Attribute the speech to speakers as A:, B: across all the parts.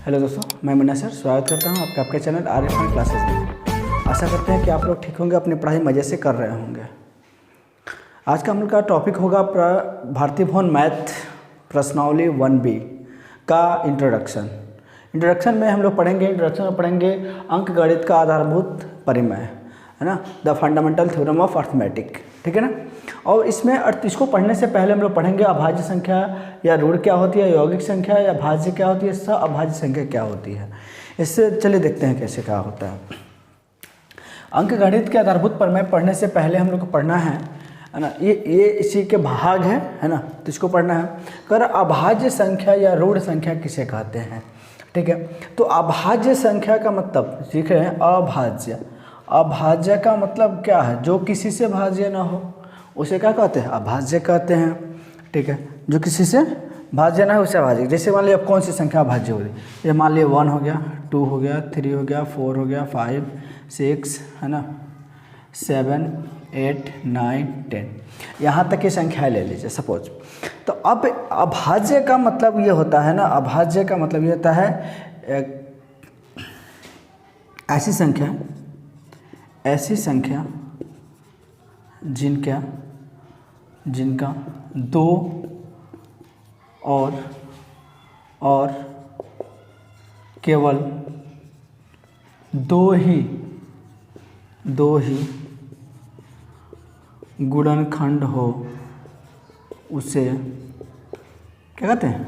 A: Hello दोस्तों, मैं Munna sir स्वागत करता हूं आपके चैनल आर.एफ. क्लासेस में। आशा करते हैं कि आप लोग ठीक होंगे, अपनी पढ़ाई मज़े से कर रहे होंगे। आज का हम लोग का टॉपिक होगा भारतीय भवन मैथ प्रश्नावली 1B का इंट्रोडक्शन में हम लोग पढ़ेंगे अंक गणित का आधारभूत परिमेय, है ना, the fundamental theorem of arithmetic, ठीक है ना। और इसको पढ़ने से पहले हम लोग पढ़ेंगे अभाज्य संख्या या ऋण क्या होती है, यौगिक संख्या या भाज्य क्या होती है, सह अभाज्य संख्या क्या होती है। इससे चलिए देखते हैं कैसे क्या होता है। अंक गणित के आधारभूत परिमेय पढ़ने से पहले हम लोग को पढ़ना है ना, ये इसी के भाग है ना, तो इसको पढ़ना है। कर अभाज्य संख्या या ऋण संख्या किसे कहते हैं, ठीक है। तो अभाज्य संख्या का मतलब सीख रहे हैं, अभाज्य का मतलब क्या है, जो किसी से भाज्य ना हो उसे क्या कहते हैं, अभाज्य कहते हैं, ठीक है। जो किसी से भाज्य ना हो उसे अभाज्य। जैसे मान लिया अब कौन सी संख्या भाज्य हो रही है, ये मान लिया 1 हो गया, 2 हो गया, 3 हो गया, 4 हो गया, 5, 6, है ना, 7, 8, 9, 10, यहाँ तक की संख्याएं ले लीजिए सपोज। तो अब अभाज्य का मतलब ये होता है ना, अभाज्य का मतलब ये होता है ऐसी संख्या जिनका दो और केवल दो ही गुणनखंड हो, उसे क्या कहते हैं,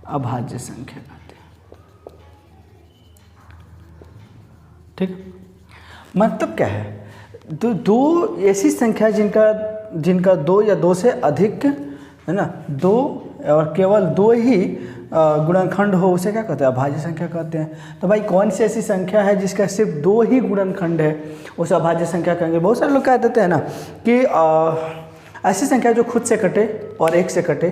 A: अभाज्य संख्या कहते हैं, ठीक। मतलब क्या है, तो दो ऐसी संख्या जिनका दो या दो से अधिक, है ना, दो और केवल दो ही गुणनखंड हो, उसे क्या कहते हैं, अभाज्य संख्या कहते हैं। तो भाई कौन सी ऐसी संख्या है जिसका सिर्फ दो ही गुणनखंड है, उसे अभाज्य संख्या कहेंगे। बहुत सारे लोग कह देते हैं ना कि ऐसी संख्या जो खुद से कटे और एक से कटे,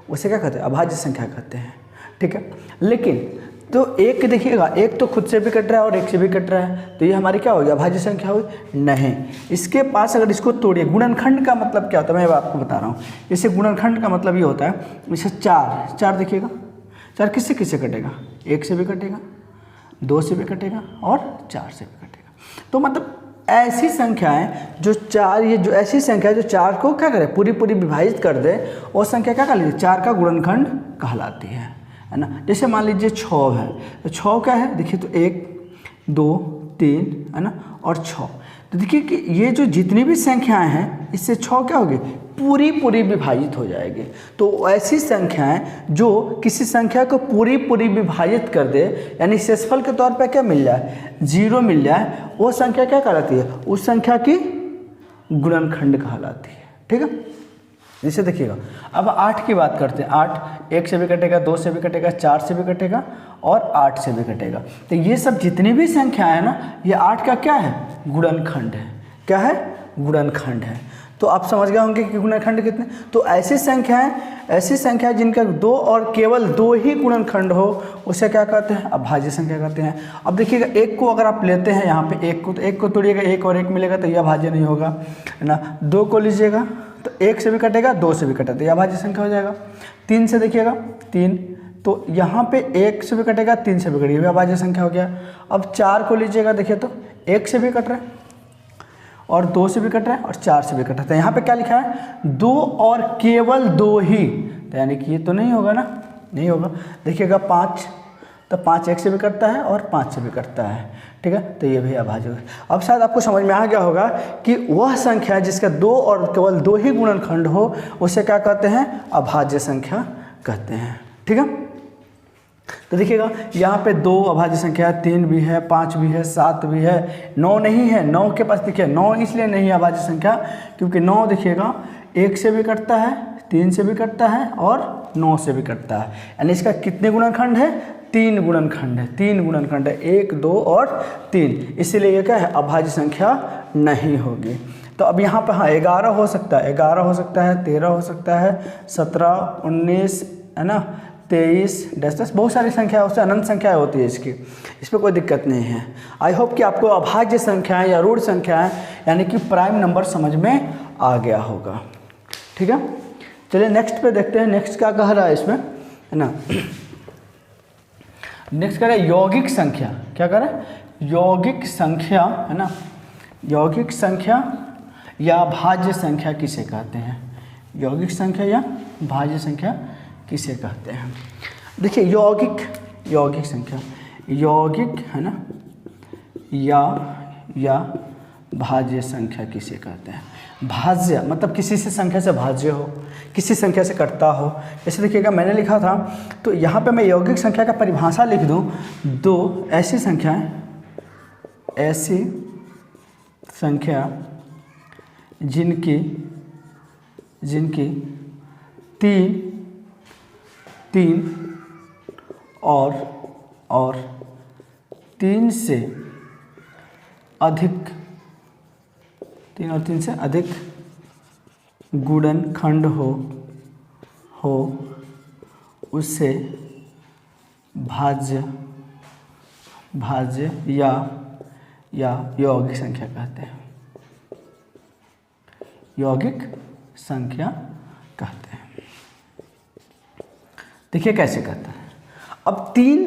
A: उसे क्या कहते हैं, अभाज्य संख्या कहते हैं, ठीक है। लेकिन तो एक देखिएगा, एक तो खुद से भी कट रहा है और एक से भी कट रहा है, तो ये हमारी क्या होगी, अभाज्य संख्या होगी नहीं। इसके पास अगर इसको तोड़िए, गुणनखंड का मतलब क्या होता है मैं आपको बता रहा हूँ। जैसे गुणनखंड का मतलब ये होता है, जैसे 4 देखिएगा, 4 किससे किससे कटेगा, एक से भी कटेगा, 2 से भी कटेगा और 4 से भी कटेगा। तो मतलब ऐसी संख्याएं जो 4, ये जो ऐसी संख्या जो 4 को क्या करे, पूरी विभाजित कर दे, वो संख्या क्या कहलाती है, 4 का गुणनखंड कहलाती है ना। जैसे मान लीजिए 6 है, तो 6 क्या है, देखिए तो 1, 2, 3, है ना, और 6। तो देखिए कि ये जो जितनी भी संख्याएं हैं, इससे 6 क्या होगी, पूरी विभाजित हो जाएगी। तो ऐसी संख्याएं जो किसी संख्या को पूरी विभाजित कर दे, यानी शेषफल के तौर पर क्या मिल जाए, 0 मिल जाए, वो संख्या क्या कहलाती है, उस संख्या की गुणनखंड कहलाती है, ठीक है। जैसे देखिएगा, अब 8 की बात करते हैं। 8 1 से भी कटेगा, 2 से भी कटेगा, 4 से भी कटेगा और 8 से भी कटेगा। तो ये सब जितनी भी संख्या है ना, ये 8 का क्या है, गुणनखंड है। क्या है, गुणनखंड है। तो आप समझ गए होंगे कि गुणनखंड कितने। तो ऐसी संख्या जिनका दो और केवल दो ही गुणनखंड हो, उसे क्या कहते हैं, अभाज्य संख्या कहते हैं। अब देखिएगा, एक को अगर आप लेते हैं यहाँ पे, एक को तोड़िएगा, 1 और 1 मिलेगा तो यह अभाज्य नहीं होगा, है ना। 2 को लीजिएगा तो 1 से भी कटेगा, 2 से भी कटेगा, तो यह अभाज्य संख्या हो जाएगा। 3 से देखिएगा, 3, तो यहाँ पे 1 से भी कटेगा, 3 से भी कटेगा, अभाज्य संख्या हो गया। अब 4 को लीजिएगा, देखिए तो 1 से भी कट रहा है और 2 से भी कट रहा है और 4 से भी कट रहा है। तो यहाँ पे क्या लिखा है, 2 और केवल 2 ही, तो यानी कि ये तो नहीं होगा ना, नहीं होगा। देखिएगा 5, तो 5 1 से भी कटता है और 5 से भी कटता है, ठीक है। तो ये भी अभाज्य होगा। अब शायद आपको समझ में आ गया होगा कि वह संख्या जिसका 2 और केवल 2 ही गुणनखंड हो, उसे क्या कहते हैं, अभाज्य संख्या कहते हैं, ठीक है। तो देखिएगा यहाँ पे 2 अभाज्य संख्या है, 3 भी है, 5 भी है, 7 भी है, 9 नहीं है। 9 के पास देखिए, 9 इसलिए नहीं है अभाज्य संख्या क्योंकि 9 देखिएगा 1 से भी कटता है, 3 से भी कटता है और 9 से भी कटता है। यानी इसका कितने गुणनखंड है, 3 गुणनखंड है, 3 गुणनखंड है, 1, 2 और 3। इसीलिए ये क्या है, अभाज्य संख्या नहीं होगी। तो अब यहाँ पर हाँ 11 हो सकता है, 11 हो सकता है, 13 हो सकता है, 17, 19, है ना, 23, 10, बहुत सारी संख्या, उससे अनंत संख्या होती है इसकी, इस पर कोई दिक्कत नहीं है। आई होप कि आपको अभाज्य संख्याएं या ऋण संख्याएं यानी कि प्राइम नंबर समझ में आ गया होगा, ठीक है। चलिए नेक्स्ट पे देखते हैं, नेक्स्ट क्या कह रहा है इसमें, है ना। नेक्स्ट करें यौगिक संख्या। क्या करें? यौगिक संख्या, है ना। यौगिक संख्या या भाज्य संख्या किसे कहते हैं? यौगिक संख्या या भाज्य संख्या किसे कहते हैं? देखिए यौगिक संख्या, यौगिक, है ना, या भाज्य संख्या किसे कहते हैं? भाज्य मतलब किसी से संख्या से भाज्य हो, किसी संख्या से कटता हो। जैसे देखिएगा मैंने लिखा था, तो यहाँ पे मैं यौगिक संख्या का परिभाषा लिख दूँ, दो ऐसी संख्या जिनकी तीन और तीन से अधिक गुणनखंड हो उससे भाज्य या यौगिक संख्या कहते हैं। यौगिक संख्या कहते हैं। देखिए कैसे कहता है। अब 3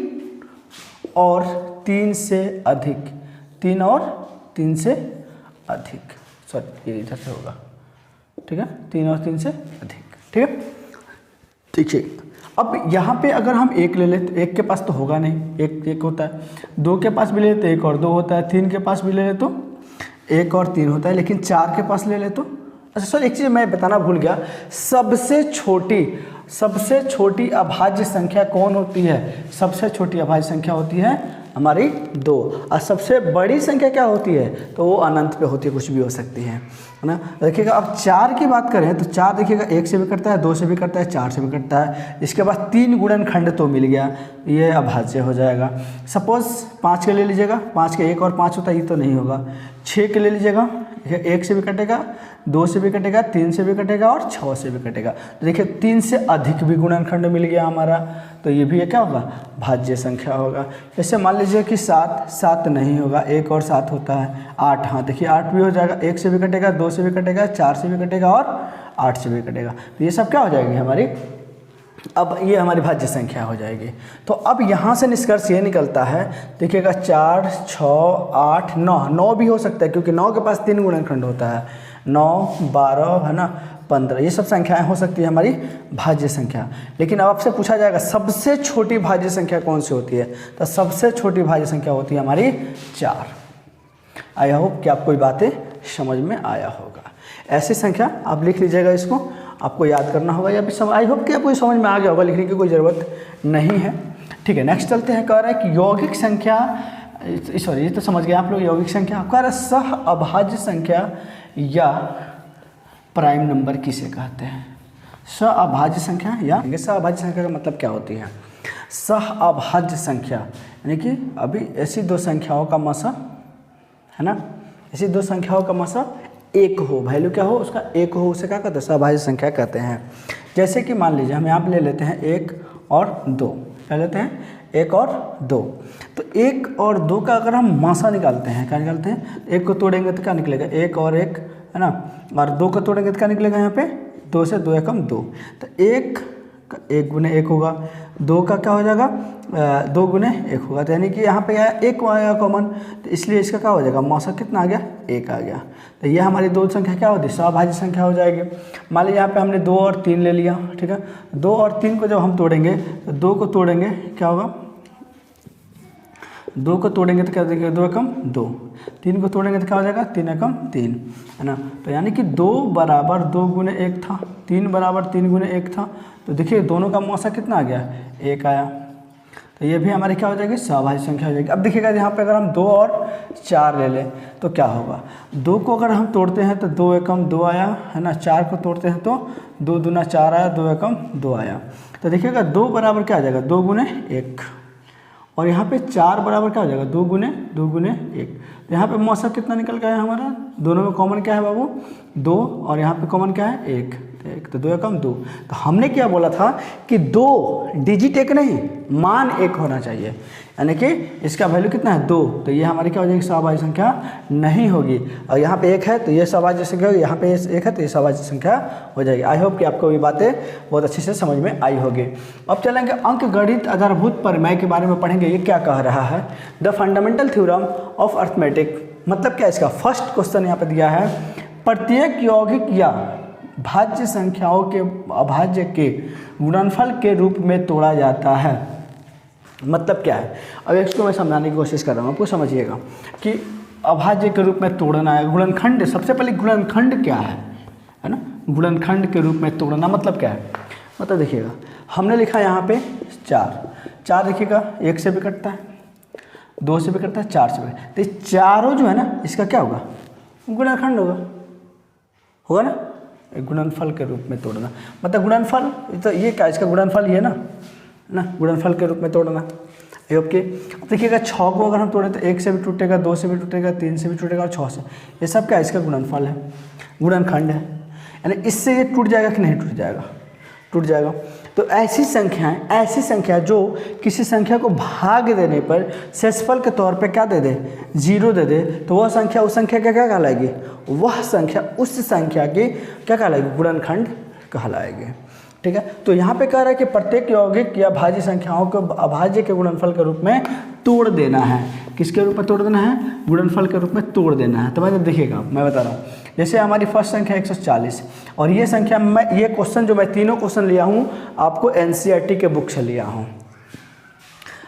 A: और 3 से अधिक, 3 और 3 से अधिक, सॉरी ये इधर से होगा, ठीक है, 3 और 3 से अधिक, ठीक है। देखिए अब यहाँ पे अगर हम 1 ले लें तो 1 के पास तो होगा नहीं, एक होता है, 2 के पास भी ले लेते 1 और 2 होता है, 3 के पास भी ले ले तो 1 और 3 होता है, लेकिन 4 के पास ले ले तो, अच्छा सर एक चीज़ मैं बताना भूल गया, सबसे छोटी अभाज्य संख्या कौन होती है? सबसे छोटी अभाज्य संख्या होती है हमारी 2, और सबसे बड़ी संख्या क्या होती है? तो वो अनंत पे होती है, कुछ भी हो सकती है ना। देखिएगा अब 4 की बात करें तो 4 देखिएगा 1 से भी कटता है, 2 से भी कटता है, 4 से भी कटता है। इसके बाद 3 गुणनखंड तो मिल गया, ये अभाज्य हो जाएगा। सपोज 5 के ले लीजिएगा, 5 के 1 और 5 होता है, ये तो नहीं होगा। 6 के ले लीजिएगा, 1 से भी कटेगा, 2 से भी कटेगा, 3 से भी कटेगा और 6 से भी कटेगा। तो देखिए 3 से अधिक भी गुणनखंड मिल गया हमारा, तो ये भी क्या होगा? भाज्य संख्या होगा। जैसे मान लीजिए कि 7 नहीं होगा, 1 और 7 होता है, 8, हाँ देखिए 8 भी हो जाएगा, 1 से भी कटेगा, 2 से भी कटेगा, 4 से भी कटेगा और 8 से भी कटेगा। तो ये सब क्या हो जाएगी हमारी? अब ये हमारी भाज्य संख्या हो जाएगी। तो अब यहाँ से निष्कर्ष ये निकलता है, देखिएगा 4, 6, 8, 9 भी हो सकता है, क्योंकि 9 के पास 3 गुणनखंड होता है, 9, 12, है ना, 15, ये सब संख्याएं हो सकती है हमारी भाज्य संख्या। लेकिन अब आपसे पूछा जाएगा सबसे छोटी भाज्य संख्या कौन सी होती है? तो सबसे छोटी भाज्य संख्या होती है हमारी 4। आई होप कि आपको ये बातें समझ में आया होगा। ऐसी संख्या आप लिख लीजिएगा, इसको आपको याद करना होगा, या फिर आई होप कि आपको समझ में आ गया होगा, लिखने की कोई ज़रूरत नहीं है। ठीक है, नेक्स्ट चलते हैं। कह रहा है कि यौगिक संख्या, सॉरी ये तो समझ गए आप लोग, यौगिक संख्या। कह रहा है सह अभाज्य संख्या या प्राइम नंबर किसे कहते हैं? सह अभाज्य संख्या या सह अभाज्य संख्या का मतलब क्या होती है? सह अभाज्य संख्या यानी कि अभी ऐसी दो संख्याओं का मसा, है ना, ऐसी दो संख्याओं का मसा एक हो, वैल्यू क्या हो उसका एक हो, उसे क्या कहते हैं? सहअभाज्य संख्या कहते हैं। जैसे कि मान लीजिए हम यहाँ पे ले लेते हैं 1 और 2, क्या लेते हैं? 1 और 2। तो 1 और 2 का अगर हम मासा निकालते हैं, क्या निकालते हैं? 1 को तोड़ेंगे तो क्या निकलेगा? 1 और 1, है ना, और 2 को तोड़ेंगे तो क्या निकलेगा? यहाँ पे 2 से 2 एकम 2, तो 1 गुने 1 होगा, 2 का क्या हो जाएगा? 2 गुने 1 होगा, तो यानी कि यहाँ पे आया 1 आया कॉमन, तो इसलिए इसका क्या हो जाएगा? मौसा कितना आ गया? 1 आ गया। तो ये हमारी दो संख्या क्या होती है? सहअभाज्य संख्या हो जाएगी। मान लीजिए यहाँ पे हमने 2 और 3 ले लिया, ठीक है। 2 और 3 को जब हम तोड़ेंगे तो 2 को तोड़ेंगे क्या होगा? 2 को तोड़ेंगे तो क्या देंगे? 2 एकम 2। 3 को तोड़ेंगे तो क्या हो जाएगा? 3 एकम 3, है ना। तो यानी कि 2 बराबर 2 गुने 1 था, 3 बराबर 3 गुने 1 था, तो देखिए दोनों का मौसा कितना आ गया? 1 आया। तो ये भी हमारी क्या हो जाएगी? सहअभाज्य संख्या हो जाएगी। अब देखिएगा यहाँ पे अगर हम 2 और 4 ले लें तो क्या होगा? 2 को अगर हम तोड़ते हैं तो 2 एकम 2 आया, है ना। 4 को तोड़ते हैं तो 2 दूना 4 आया, 2 एकम 2 आया। तो देखिएगा 2 बराबर क्या आ जाएगा? 2 गुने 1, और यहाँ पे 4 बराबर क्या हो जाएगा? 2 गुने 1। तो यहाँ पे मौसा कितना निकल गया है हमारा? दोनों में कॉमन क्या है बाबू? 2, और यहाँ पे कॉमन क्या है? 1, तो 2 एकम 2। तो हमने क्या बोला था कि 2 डिजिट 1 नहीं, मान 1 होना चाहिए। यानी कि इसका वैल्यू कितना है 2, तो ये हमारी क्या हो जाएगी सभाज्य संख्या नहीं होगी। और यहाँ पे 1 है तो ये सभाज्य संख्या होगी, यहाँ पे 1 है तो ये सभाज्य संख्या हो जाएगी। आई होप कि आपको ये बातें बहुत अच्छे से समझ में आई होगी। अब चलेंगे अंकगणित आधारभूत परिमेय के बारे में पढ़ेंगे। ये क्या कह रहा है, the fundamental theorem of arithmetic, मतलब क्या इसका फर्स्ट क्वेश्चन यहाँ पे दिया है, प्रत्येक यौगिक या भाज्य संख्याओं के अभाज्य के गुणनफल के रूप में तोड़ा जाता है। मतलब क्या है, अब इसको मैं समझाने की कोशिश कर रहा हूँ, आपको समझिएगा कि अभाज्य के रूप में तोड़ना है। गुणनखंड, सबसे पहले गुणनखंड क्या है ना, गुणनखंड के रूप में तोड़ना मतलब क्या है, मतलब देखिएगा हमने लिखा यहाँ पे 4 देखिएगा 1 से भी कटता है, 2 से भी कटता है, 4 से भी, तो ये चारों जो है ना इसका क्या होगा, गुणनखंड होगा ना, गुणनफल के रूप में तोड़ना मतलब गुणनफल, तो ये क्या इसका गुणनफल ये ना गुणनफल के रूप में तोड़ना। ओके, अब देखिएगा 6 को अगर हम तोड़ें तो 1 से भी टूटेगा, 2 से भी टूटेगा, 3 से भी टूटेगा और 6 से, ये सब क्या है इसका गुणनफल है, गुणनखंड है। यानी इससे ये टूट जाएगा कि नहीं टूट जाएगा, टूट जाएगा। तो ऐसी संख्या जो किसी संख्या को भाग देने पर शेषफल के तौर पे क्या दे दे, 0 दे दे, तो वह संख्या उस संख्या का क्या कहलाएगी, वह संख्या उस संख्या की क्या कहलाएगी, गुणनखंड कहलाएगी। ठीक है, तो यहाँ पे कह रहा है कि प्रत्येक यौगिक या भाज्य संख्याओं को अभाज्य के गुणनफल के रूप में तोड़ देना है। किसके रूप में तोड़ देना है, गुणनफल के रूप में तोड़ देना है। तो मैं देखिएगा, मैं बता रहा हूँ, जैसे हमारी फर्स्ट संख्या 140 और ये संख्या, मैं ये क्वेश्चन जो मैं तीनों क्वेश्चन लिया हूँ आपको NCERT के बुक से लिया हूँ।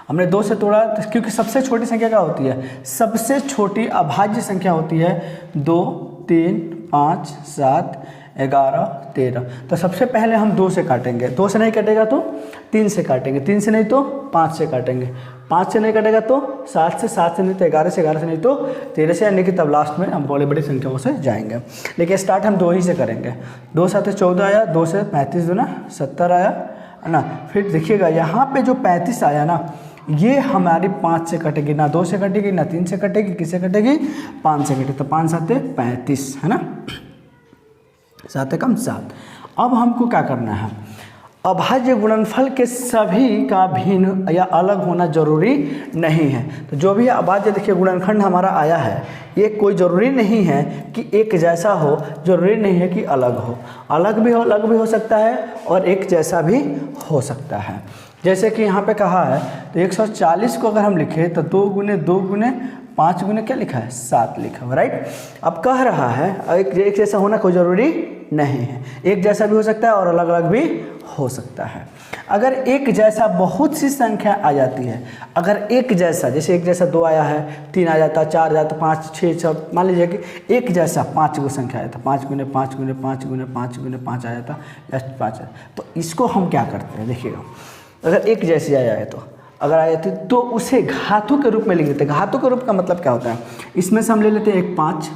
A: हमने 2 से तोड़ा क्योंकि सबसे छोटी संख्या क्या होती है, सबसे छोटी अभाज्य संख्या होती है 2, 3, 5, 7, 11, 13। तो सबसे पहले हम 2 से काटेंगे, 2 से नहीं कटेगा तो 3 से काटेंगे, 3 से नहीं तो 5 से काटेंगे, 5 से नहीं कटेगा तो 7 से, 7 से नहीं तो 11 से, 11 से नहीं तो 13 से, यानी कि तब लास्ट में हम बड़ी बड़ी संख्याओं से जाएंगे। लेकिन स्टार्ट हम 2 ही से करेंगे। 2 7 14 आया, 2 से 35 दूना 70 आया है ना। फिर देखिएगा यहाँ पे जो 35 आया ना, ये हमारी 5 से कटेगी, ना 2 से कटेगी ना 3 से कटेगी, किससे कटेगी, 5 से कटेगी। तो 5 7 35 है ना, 7 कम 7। अब हमको क्या करना है, अभाज्य गुणनफल के सभी का भिन्न या अलग होना जरूरी नहीं है। तो जो भी अभाज्य देखिए गुणनखंड हमारा आया है, ये कोई ज़रूरी नहीं है कि एक जैसा हो, जरूरी नहीं है कि अलग हो, अलग भी हो सकता है और एक जैसा भी हो सकता है। जैसे कि यहाँ पे कहा है तो 140 को अगर हम लिखें तो 2 गुने 2 गुने 5 गुने क्या लिखा है, 7 लिखा हुआ, राइट। अब कह रहा है एक जैसा होना कोई ज़रूरी नहीं है, एक जैसा भी हो सकता है और अलग अलग भी हो सकता है। अगर एक जैसा बहुत सी संख्या आ जाती है, अगर एक जैसा, जैसे एक जैसा 2 आया है, 3 आ जाता, 4 आ जाता, 5 6 सब, मान लीजिए कि एक जैसा 5 गो संख्या आया था, 5 गुने 5 गुने 5 गुने 5 गुने 5 आया था, लास्ट 5 आया। तो इसको हम क्या करते हैं, देखिएगा अगर एक जैसी आया है तो अगर आए थे तो उसे घातों के रूप में लिख देते हैं। घातों के रूप का मतलब क्या होता है, इसमें से हम ले लेते हैं एक 5।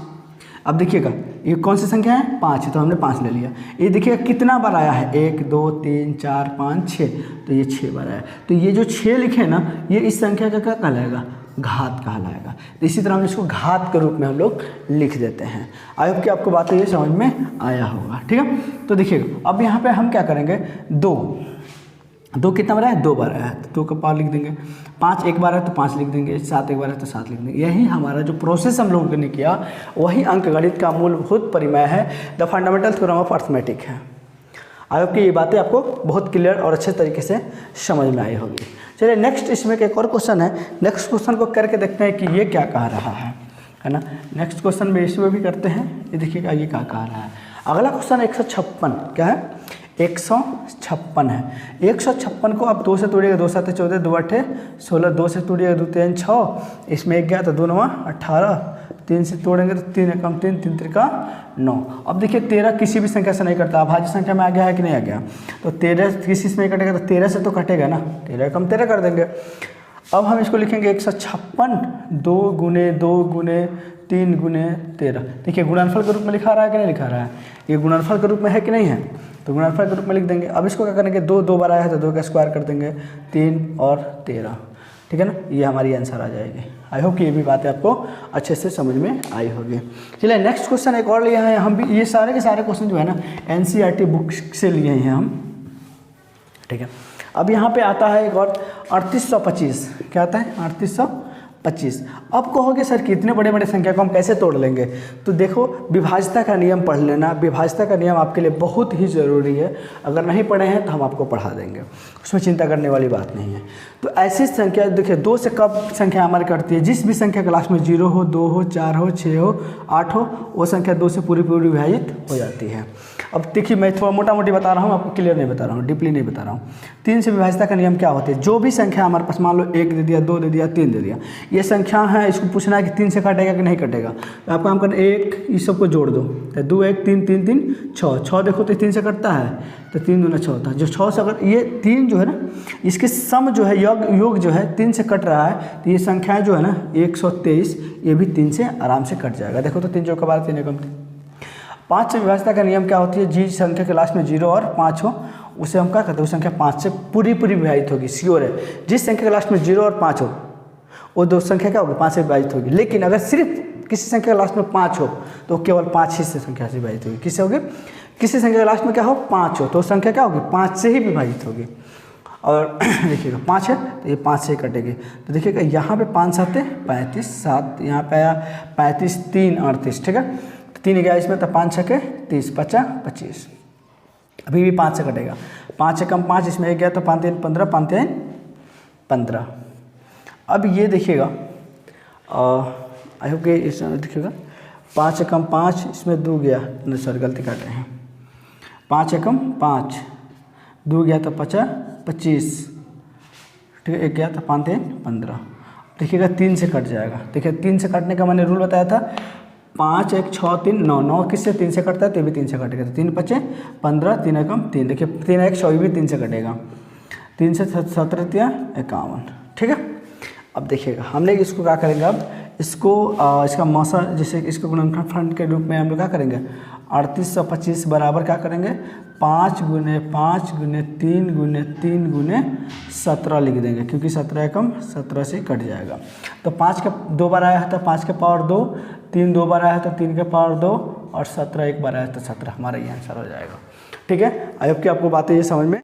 A: अब देखिएगा ये कौन सी संख्या है, 5 है, तो हमने 5 ले लिया। ये देखिएगा कितना बार आया है, 1 2 3 4 5 6, तो ये 6 बार आया। तो ये जो 6 लिखे ना, ये इस संख्या का क्या कहलाएगा, घात कहलाएगा। तो इसी तरह हम इसको घात के रूप में हम लोग लिख देते हैं। आई होप कि आपको बात ये समझ में आया होगा, ठीक है। तो देखिएगा अब यहाँ पे हम क्या करेंगे, 2 कितना बार है, 2 बार आया है, तो 2 का पावर लिख देंगे। 5 एक बार है तो 5 लिख देंगे, 7 एक बार है तो 7 लिख देंगे। यही हमारा जो प्रोसेस हम लोगों ने किया वही अंकगणित का मूलभूत परिमेय है, the fundamental theorem of arithmetic है। आई होप कि ये बातें आपको बहुत क्लियर और अच्छे तरीके से समझ में आई होगी। चलिए नेक्स्ट इसमें एक और क्वेश्चन है, नेक्स्ट क्वेश्चन को करके देखते हैं कि ये क्या कह रहा है ना। नेक्स्ट क्वेश्चन में इसमें भी करते हैं, ये देखिएगा ये क्या कह रहा है। अगला क्वेश्चन 156 क्या है, 156 है। 156 को आप 2 से तोड़िएगा, 2 7 14, 2 8 16, 2 से तोड़िएगा 2 3 6, इसमें 1 गया तो 2 9 18, 3 से तोड़ेंगे तो 3 कम 3 3 3 9। अब देखिए 13 किसी भी संख्या से नहीं कटता, अभाज्य संख्या में आ गया है कि नहीं आ गया, तो 13 किसी से नहीं कटेगा, तो 13 से तो कटेगा ना, 13 कम 13 कर देंगे। अब हम इसको लिखेंगे 156 2 गुने 2 गुने 3 गुने 13। देखिए गुणनफल के रूप में लिखा रहा है कि नहीं लिखा रहा है, ये गुणनफल के रूप में है कि नहीं है, तो गुणनफल के रूप में लिख देंगे। अब इसको क्या करेंगे, 2 बार आया है तो 2 का स्क्वायर कर देंगे, 3 और 13, ठीक है ना, ये हमारी आंसर आ जाएगी। आई होप कि ये भी बातें आपको अच्छे से समझ में आई होगी। चलिए नेक्स्ट क्वेश्चन एक और लिया है, हम भी ये सारे के सारे क्वेश्चन जो है ना NCERT बुक से लिए हैं हम, ठीक है। अब यहाँ पे आता है एक और 3825, क्या आता है 3825। अब कहोगे सर कि इतने बड़े बड़े संख्या को हम कैसे तोड़ लेंगे, तो देखो विभाज्यता का नियम पढ़ लेना। विभाज्यता का नियम आपके लिए बहुत ही ज़रूरी है, अगर नहीं पढ़े हैं तो हम आपको पढ़ा देंगे, उसमें चिंता करने वाली बात नहीं है। तो ऐसी संख्या देखिए, 2 से कब संख्या हमारी कटती है, जिस भी संख्या के लास्ट में 0 हो, 2 हो, 4 हो, 6 हो, 8 हो, वो संख्या 2 से पूरी पूरी विभाजित हो जाती है। अब देखिए मैं थोड़ा मोटा मोटी बता रहा हूँ, आपको क्लियर नहीं बता रहा हूँ, डीपली नहीं बता रहा हूँ। 3 से विभाज्यता का नियम क्या होता है, जो भी संख्या हमारे पास मान लो 1 दे दिया, 2 दे दिया, 3 दे दिया, ये संख्या है, इसको पूछना है कि 3 से कटेगा कि नहीं कटेगा। तो आप काम करना, 1 इस सबको जोड़ दो, तो 2 1 3 3 3 6 6 देखो तो 3 से कटता है, तो 3 दूना 6 होता है। जो 6 से अगर ये 3 जो है ना, इसके सम जो है योग जो है 3 से कट रहा है, तो ये संख्या जो है ना 123, ये भी 3 से आराम से कट जाएगा। देखो तो 3 चौका 12, 3 एकम 3। 5 से विभाज्यता का नियम क्या होती है, जिस संख्या के लास्ट में 0 और 5 हो उसे हम क्या कहते हैं, उस संख्या 5 से पूरी पूरी विभाजित होगी, श्योर है। जिस संख्या के लास्ट में 0 और 5 हो वो 2 संख्या क्या होगी, 5 से विभाजित होगी। लेकिन अगर सिर्फ किसी संख्या के लास्ट में 5 हो तो केवल 5 ही से संख्या से विभाजित होगी। किससे होगी, किसी संख्या के लास्ट में क्या हो 5 हो तो संख्या क्या होगी, 5 से ही विभाजित होगी। और देखिएगा 5 है तो ये 5 से ही कटेगी। तो देखिएगा यहाँ पे 5 7 35, 7 यहाँ पे आया 35, 3 38, ठीक है। 3 गया इसमें, तो 5 6 30, 50 25, अभी भी 5 से कटेगा। 5 एकम 5, इसमें 1 गया तो 5 3 15, 5 3 15। अब ये देखिएगा, आई होप कि इस देखिएगा 5 एकम 5, इसमें 2 गया, सॉरी गलती कर रहे हैं, 5 एकम 5, 2 गया तो 50 25, ठीक है, 1 गया तो 5 3 15। देखिएगा 3 से कट जाएगा। देखिए 3 से कटने का मैंने रूल बताया था, 5 1 6 3 9, 9 किससे 3 से कटता है, तो भी 3 से कटेगा। तो 3 5 15, 3 एकम 3, देखिए 3 1 6 भी 3 से कटेगा, 3 से 17 51, ठीक है। अब देखिएगा हमने इसको क्या करेंगे, अब इसको इसका मौसा जैसे इसको गुणनखंड के रूप में हम लोग क्या करेंगे, 3825 बराबर क्या करेंगे, 5 गुने 5 गुने 3 गुने 3 गुने 17 लिख देंगे, क्योंकि 17 एकम 17 से कट जाएगा। तो 5 का 2 बार आया है तो 5 के पावर 2, 3 2 बार आया है तो 3 के पावर 2, और 17 1 बार आया है तो 17, हमारा ये आंसर हो जाएगा। ठीक है, आई होप कि आपको बातें ये समझ में